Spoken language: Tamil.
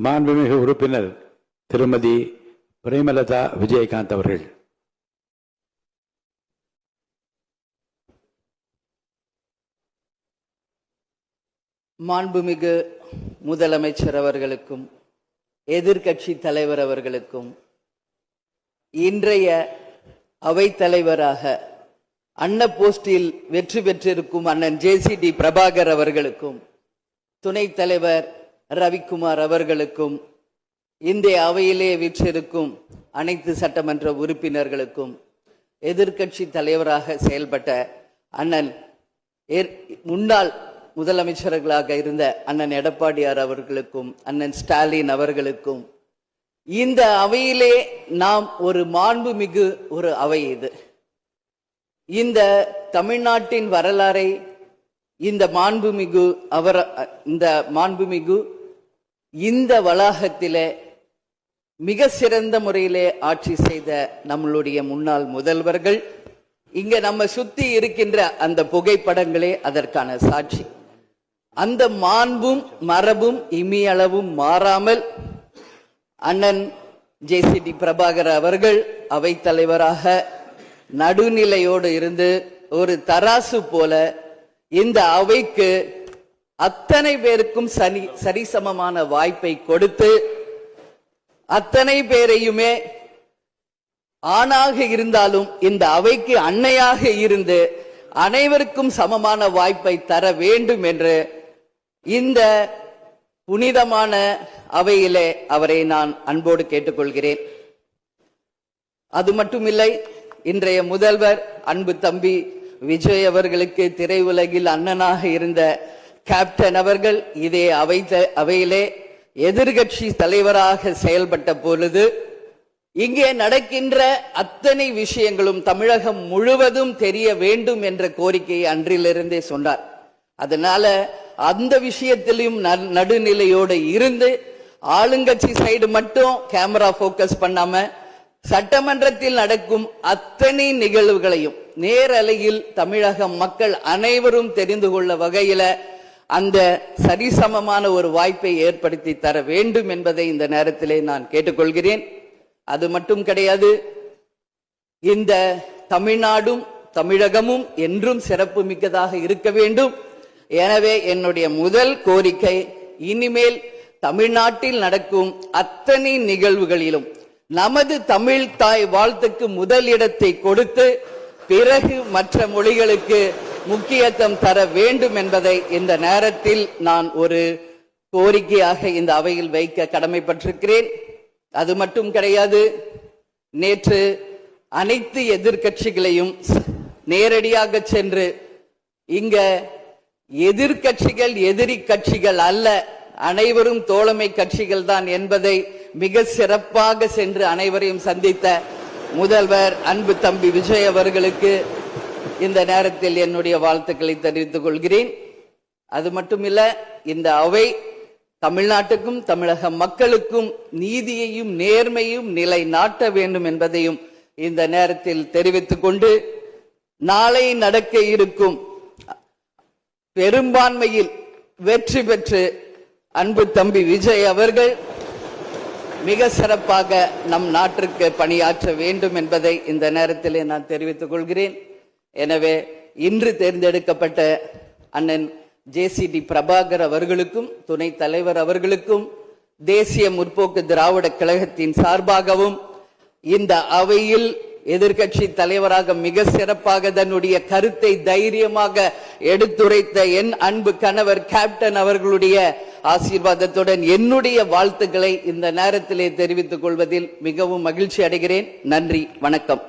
மாண்புமிகு உறுப்பினர் திருமதி பிரேமலதா விஜயகாந்த் அவர்கள். மாண்புமிகு முதலமைச்சர் அவர்களுக்கும் எதிர்க்கட்சி தலைவர் அவர்களுக்கும் இன்றைய அவைத் தலைவராக அன்ன போஸ்டில் வெற்றி பெற்றிருக்கும் அண்ணன் ஜேசிடி பிரபாகர் அவர்களுக்கும் துணைத் தலைவர் ரவிக்குமார் அவர்களுக்கும் இந்திய அவையிலே வீற்றிருக்கும் அனைத்து சட்டமன்ற உறுப்பினர்களுக்கும் எதிர்க்கட்சி தலைவராக செயல்பட்ட அண்ணன் முன்னாள் முதலமைச்சர்களாக இருந்த அண்ணன் எடப்பாடியார் அவர்களுக்கும் அண்ணன் ஸ்டாலின் அவர்களுக்கும் இந்த அவையிலே நாம் ஒரு மாண்புமிகு ஒரு அவை இது. இந்த தமிழ்நாட்டின் வரலாறை இந்த மாண்புமிகு இந்த வளாகத்திலே மிக சிறந்த முறையிலே ஆட்சி செய்த நம்மளுடைய முன்னாள் முதல்வர்கள் இங்க நம்ம சுத்தி இருக்கின்ற அந்த புகைப்படங்களே அதற்கான சாட்சி. அந்த மாண்பும் மரபும் இமியளவும் மாறாமல் அண்ணன் ஜேசிடி பிரபாகர் அவர்கள் அவைத் தலைவராக நடுநிலையோடு இருந்து ஒரு தராசு போல இந்த அவைக்கு அத்தனை பேருக்கும் சரிசமமான வாய்ப்பை கொடுத்து அத்தனை பேரையுமே ஆணாக இருந்தாலும் இந்த அவைக்கு அன்னையாக இருந்து அனைவருக்கும் சமமான வாய்ப்பை தர வேண்டும் என்று இந்த புனிதமான அவையிலே அவரை நான் அன்போடு கேட்டுக்கொள்கிறேன். அது மட்டுமில்லை, இன்றைய முதல்வர் அன்பு தம்பி விஜய் அவர்களுக்கு திரையுலகில் அண்ணனாக இருந்த கேப்டன் அவர்கள் இதே அவையிலே எதிர்கட்சி தலைவராக செயல்பட்ட பொழுது இங்கே நடக்கின்ற அத்தனை விஷயங்களும் தமிழகம் முழுவதும் தெரிய வேண்டும் என்ற கோரிக்கையை அன்றிலிருந்தே சொன்னார். அதனால அந்த விஷயத்திலும் நடுநிலையோடு இருந்து ஆளுங்கட்சி சைடு மட்டும் கேமரா போக்கஸ் பண்ணாம சட்டமன்றத்தில் நடக்கும் அத்தனை நிகழ்வுகளையும் நேரலையில் தமிழக மக்கள் அனைவரும் தெரிந்து கொள்ள வகையில அந்த சரிசமமான ஒரு வாய்ப்பை ஏற்படுத்தி தர வேண்டும் என்பதை இந்த நேரத்திலே நான் கேட்டுக்கொள்கிறேன். அது மட்டும் கிடையாது, இந்த தமிழ்நாடும் தமிழகமும் என்றும் சிறப்பு மிக்கதாக இருக்க வேண்டும். எனவே என்னுடைய முதல் கோரிக்கை, இனிமேல் தமிழ்நாட்டில் நடக்கும் அத்தனை நிகழ்வுகளிலும் நமது தமிழ் தாய் வாழ்த்துக்கு முதல் இடத்தை கொடுத்து பிறகு மற்ற மொழிகளுக்கு முக்கியத்துவம் தர வேண்டும் என்பதை இந்த நேரத்தில் நான் ஒரு கோரிக்கையாக இந்த அவையில் வைக்க கடமைப்பட்டிருக்கிறேன். அது மட்டும் கிடையாது, நேற்று அனைத்து எதிர்கட்சிகளையும் நேரடியாக சென்று இங்க எதிர்கட்சிகள் எதிரி கட்சிகள் அல்ல, அனைவரும் தோழமை கட்சிகள் தான் என்பதை மிக சிறப்பாக சென்று அனைவரையும் சந்தித்த முதல்வர் அன்பு தம்பி விஜய் அவர்களுக்கு இந்த நேரத்தில் என்னுடைய வாழ்த்துக்களை தெரிவித்துக் கொள்கிறேன். அது மட்டுமில்ல, இந்த அவை தமிழ்நாட்டுக்கும் தமிழக மக்களுக்கும் நீதியையும் நேர்மையும் நிலைநாட்ட வேண்டும் என்பதையும் இந்த நேரத்தில் தெரிவித்துக் கொண்டு, நாளை நடக்க இருக்கும் பெரும்பான்மையில் வெற்றி பெற்று அன்பு தம்பி விஜய் அவர்கள் மிக சிறப்பாக நம் நாட்டிற்கு பணியாற்ற வேண்டும் என்பதை இந்த நேரத்திலே நான் தெரிவித்துக் கொள்கிறேன். எனவே இன்று தேர்ந்தெடுக்கப்பட்ட அண்ணன் ஜேசிடி பிரபாகர் அவர்களுக்கும் துணைத் தலைவர் அவர்களுக்கும் தேசிய முற்போக்கு திராவிட கழகத்தின் சார்பாகவும் இந்த அவையில் எதிர்கட்சி தலைவராக மிக சிறப்பாக தன்னுடைய கருத்தை தைரியமாக எடுத்துரைத்த என் அன்பு கணவர் கேப்டன் அவர்களுடைய ஆசீர்வாதத்துடன் என்னுடைய வாழ்த்துக்களை இந்த நேரத்திலே தெரிவித்துக் கொள்வதில் மிகவும் மகிழ்ச்சி அடைகிறேன். நன்றி, வணக்கம்.